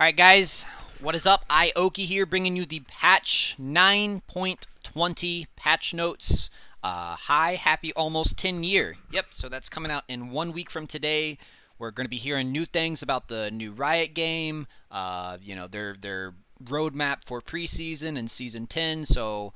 Alright guys, what is up? Ioki here bringing you the patch 9.20 patch notes. Hi, happy almost 10 year. Yep, so that's coming out in 1 week from today. We're going to be hearing new things about the new Riot game, their roadmap for preseason and season 10. So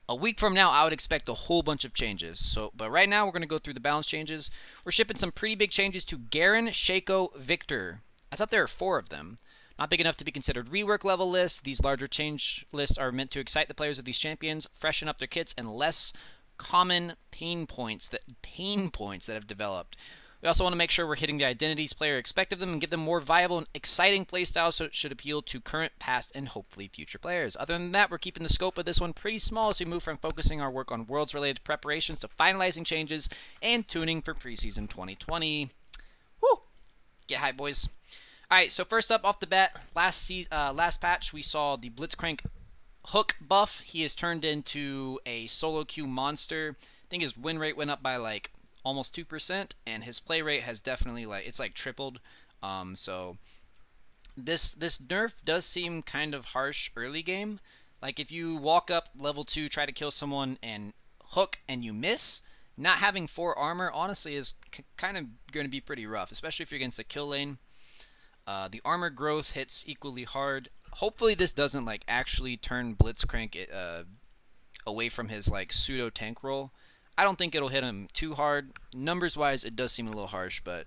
a week from now, I would expect a whole bunch of changes. But right now, we're going to go through the balance changes. We're shipping some pretty big changes to Garen, Shaco, Victor. I thought there were 4 of them. Not big enough to be considered rework level lists. These larger change lists are meant to excite the players of these champions, freshen up their kits, and less common pain points that have developed. We also want to make sure we're hitting the identities player expect of them and give them more viable and exciting playstyles so it should appeal to current, past, and hopefully future players. Other than that, we're keeping the scope of this one pretty small as we move from focusing our work on Worlds-related preparations to finalizing changes and tuning for preseason 2020. Woo! Get hype, boys. Alright, so first up off the bat, last patch we saw the Blitzcrank hook buff. He has turned into a solo queue monster. I think his win rate went up by like almost 2%, and his play rate has definitely tripled. So this nerf does seem kind of harsh early game. Like if you walk up level 2, try to kill someone and hook and you miss, not having 4 armor honestly is kind of going to be pretty rough, especially if you're against a kill lane. The armor growth hits equally hard. Hopefully this doesn't actually turn Blitzcrank away from his pseudo tank role. I don't think it'll hit him too hard. Numbers wise, it does seem a little harsh, but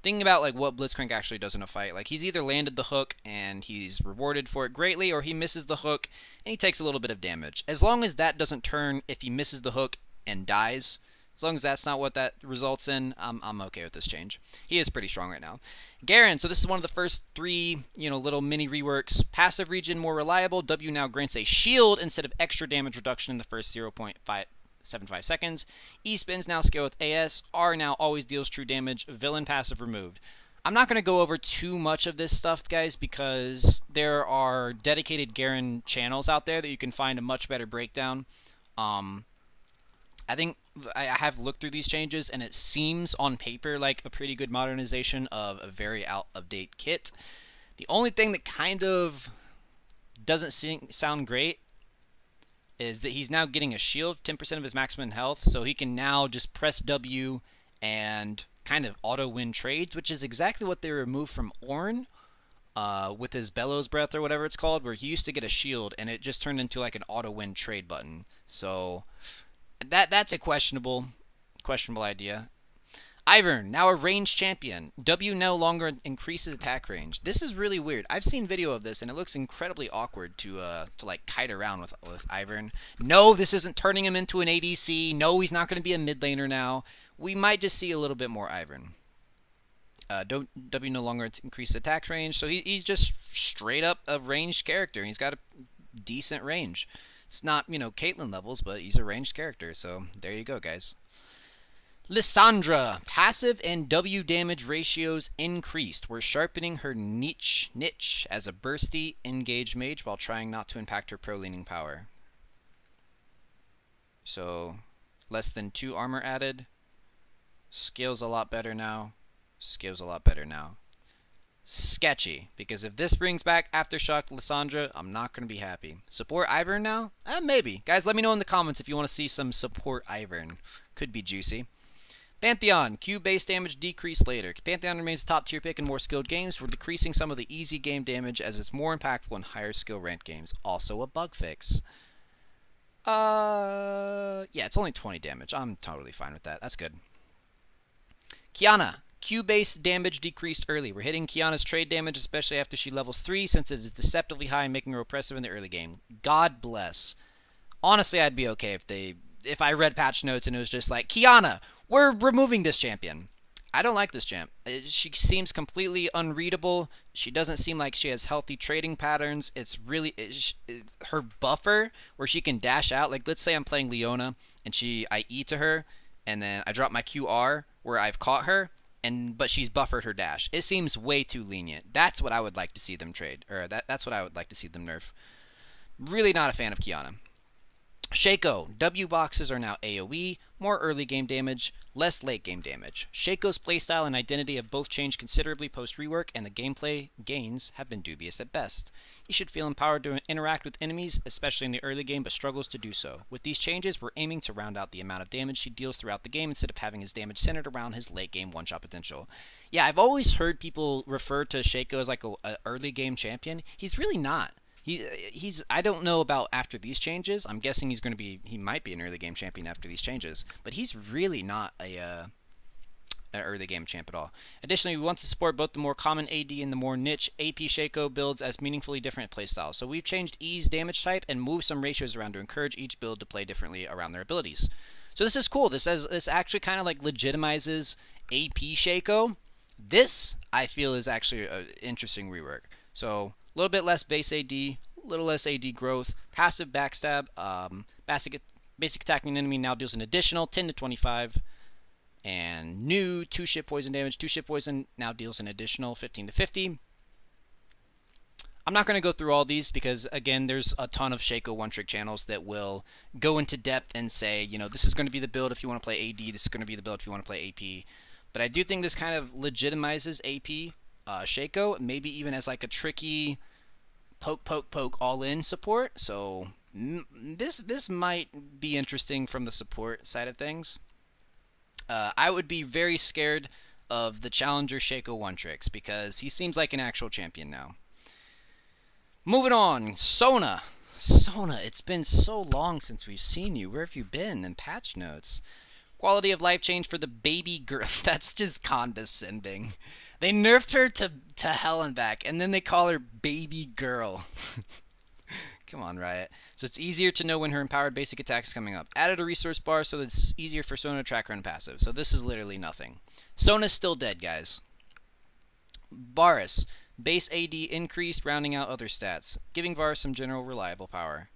thinking about what Blitzcrank actually does in a fight, he's either landed the hook and he's rewarded for it greatly, or he misses the hook and he takes a little bit of damage. As long as that doesn't turn if he misses the hook and dies, as long as that's not what that results in, I'm okay with this change. He is pretty strong right now. Garen, so this is one of the first 3, little mini reworks. Passive regen more reliable. W now grants a shield instead of extra damage reduction in the first 0.75 seconds. E spins now scale with AS. R now always deals true damage. Villain passive removed. I'm not going to go over too much of this stuff, guys, because there are dedicated Garen channels out there that you can find a much better breakdown. I think I have looked through these changes, and it seems on paper like a pretty good modernization of a very out-of-date kit. The only thing that kind of doesn't sound great is that he's now getting a shield, 10% of his maximum health, so he can now just press W and kind of auto-win trades, which is exactly what they removed from Ornn with his Bellows Breath or whatever it's called, where he used to get a shield, and it just turned into an auto-win trade button. So that's a questionable idea. Ivern, now a ranged champion. W no longer increases attack range. This is really weird. I've seen video of this, and it looks incredibly awkward to kite around with Ivern. No, this isn't turning him into an ADC. No, he's not going to be a mid laner now. We might just see a little bit more Ivern. W no longer increases attack range, so he's just straight up a ranged character, and he's got a decent range. It's not, Caitlyn levels, but he's a ranged character, so there you go, guys. Lissandra, passive and W damage ratios increased. We're sharpening her niche as a bursty, engaged mage while trying not to impact her pro-leaning power. So, less than 2 armor added. Scales a lot better now. Scales a lot better now. Sketchy, because if this brings back Aftershock Lissandra, I'm not going to be happy. Support Ivern now? Maybe. Guys, let me know in the comments if you want to see some support Ivern. Could be juicy. Pantheon, Q base damage decreased later. Pantheon remains a top tier pick in more skilled games. We're decreasing some of the easy game damage as it's more impactful in higher skill ranked games. Also a bug fix. Yeah, it's only 20 damage. I'm totally fine with that. That's good. Kiana, Q-base damage decreased early. We're hitting Kiana's trade damage, especially after she levels 3, since it is deceptively high, making her oppressive in the early game. God bless. Honestly, I'd be okay if I read patch notes and it was just like, Kiana, we're removing this champion. I don't like this champ. She seems completely unreadable. She doesn't seem like she has healthy trading patterns. It's really her buffer where she can dash out. Let's say I'm playing Leona and I E to her, and then I drop my QR where I've caught her, but she's buffered her dash. It seems way too lenient. That's what I would like to see them trade, or that's what I would like to see them nerf. Really not a fan of Kiana. Shaco, W boxes are now AoE, more early game damage, less late game damage. Shaco's playstyle and identity have both changed considerably post-rework, and the gameplay gains have been dubious at best. He should feel empowered to interact with enemies, especially in the early game, but struggles to do so. With these changes, we're aiming to round out the amount of damage he deals throughout the game instead of having his damage centered around his late game one-shot potential. Yeah, I've always heard people refer to Shaco as like a early game champion. He's really not. He's I don't know about after these changes. I'm guessing he might be an early game champion after these changes, but he's really not an early game champ at all. Additionally, we want to support both the more common AD and the more niche AP Shaco builds as meaningfully different playstyles. So we've changed E's damage type and moved some ratios around to encourage each build to play differently around their abilities. So this is cool. This actually kind of like legitimizes AP Shaco. This I feel is actually an interesting rework. So a little bit less base AD, a little less AD growth, passive backstab, basic attacking an enemy now deals an additional 10 to 25, and new 2-ship poison damage. 2-ship poison now deals an additional 15 to 50. I'm not going to go through all these because, again, there's a ton of Shaco one-trick channels that will go into depth and say, you know, this is going to be the build if you want to play AD, this is going to be the build if you want to play AP. But I do think this kind of legitimizes AP Shaco, maybe even as like a tricky poke all-in support. So this might be interesting from the support side of things. I would be very scared of the Challenger Shaco one-tricks because he seems like an actual champion now. Moving on, Sona. Sona, it's been so long since we've seen you. Where have you been in patch notes? Quality of life change for the baby girl. That's just condescending. They nerfed her to hell and back, and then they call her baby girl. Come on, Riot. So it's easier to know when her empowered basic attack is coming up. Added a resource bar so that it's easier for Sona to track her on passive. So this is literally nothing. Sona's still dead, guys. Varus. Base AD increased, rounding out other stats, giving Varus some general reliable power.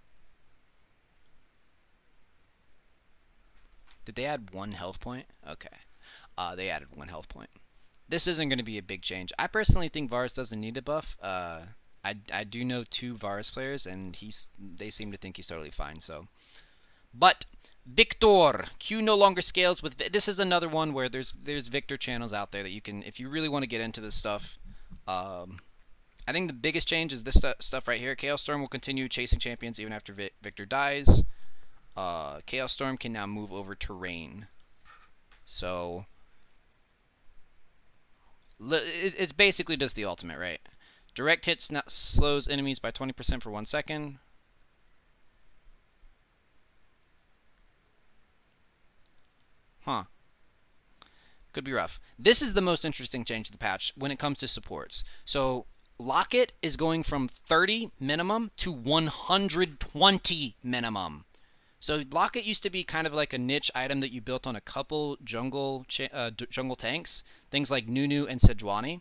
Did they add 1 health point? Okay. They added 1 health point. This isn't going to be a big change. I personally think Varus doesn't need a buff. I do know 2 Varus players, and they seem to think he's totally fine. So, but Victor Q no longer scales with. This is another one where there's Victor channels out there that you can, if you really want to get into this stuff. I think the biggest change is this stuff right here. Chaos Storm will continue chasing champions even after Victor dies. Chaos Storm can now move over terrain. So it's basically just the ultimate, right? Direct hits slows enemies by 20% for 1 second. Huh. Could be rough. This is the most interesting change to the patch when it comes to supports. So Locket is going from 30 minimum to 120 minimum. So Locket used to be kind of like a niche item that you built on a couple jungle tanks, things like Nunu and Sejuani.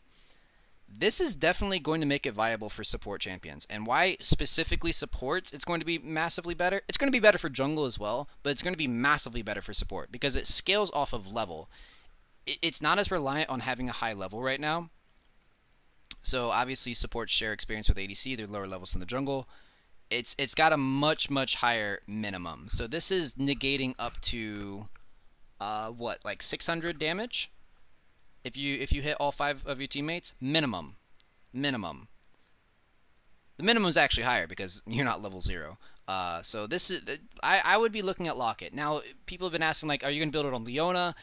This is definitely going to make it viable for support champions. And why specifically supports? It's going to be massively better. It's going to be better for jungle as well, but it's going to be massively better for support because it scales off of level. It's not as reliant on having a high level right now. So obviously supports share experience with ADC. They're lower levels than the jungle. It's got a much higher minimum. So this is negating up to what, like 600 damage if you hit all 5 of your teammates. Minimum. The minimum is actually higher because you're not level 0. So this is I would be looking at Locket. Now people have been asking, like, are you gonna build it on Leona?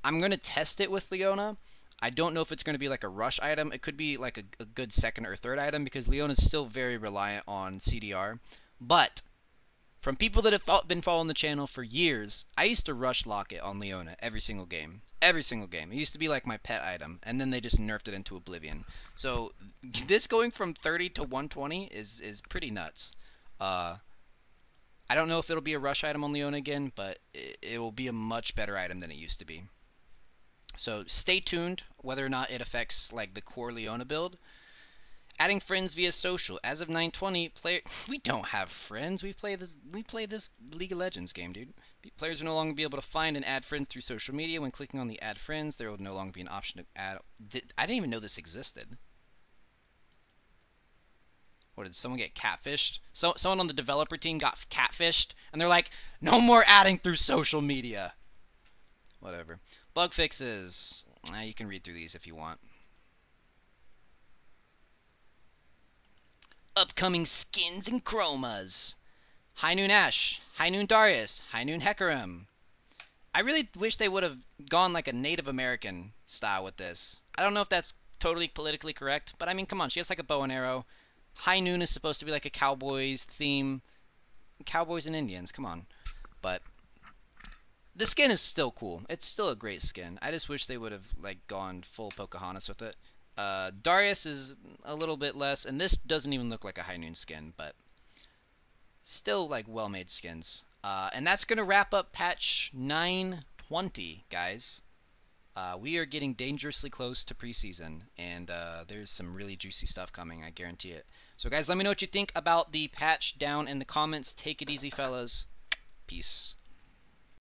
I'm gonna test it with Leona. I don't know if it's going to be like a rush item. It could be like a good second or third item because Leona's still very reliant on CDR. But from people that have been following the channel for years, I used to rush Locket on Leona every single game. Every single game. It used to be like my pet item, and then they just nerfed it into oblivion. So this going from 30 to 120 is pretty nuts. I don't know if it'll be a rush item on Leona again, but it will be a much better item than it used to be. So stay tuned whether or not it affects like the core Leona build. Adding friends via social. As of 9:20, we don't have friends. We play this League of Legends game, dude. Players will no longer be able to find and add friends through social media. When clicking on the add friends, there will no longer be an option to add. I didn't even know this existed. What, did someone get catfished? Someone on the developer team got catfished, and they're like, no more adding through social media. Whatever. Bug fixes. You can read through these if you want. Upcoming skins and chromas. High Noon Ash, High Noon Darius, High Noon Hecarim. I really wish they would have gone like a Native American style with this. I don't know if that's totally politically correct, but I mean, come on, she has like a bow and arrow. High Noon is supposed to be like a Cowboys theme. Cowboys and Indians, come on. But the skin is still cool. It's still a great skin. I just wish they would have like gone full Pocahontas with it. Darius is a little bit less, and this doesn't even look like a High Noon skin, but still like well-made skins. And that's going to wrap up patch 920, guys. We are getting dangerously close to preseason, and there's some really juicy stuff coming, I guarantee it. So guys, let me know what you think about the patch down in the comments. Take it easy, fellas. Peace.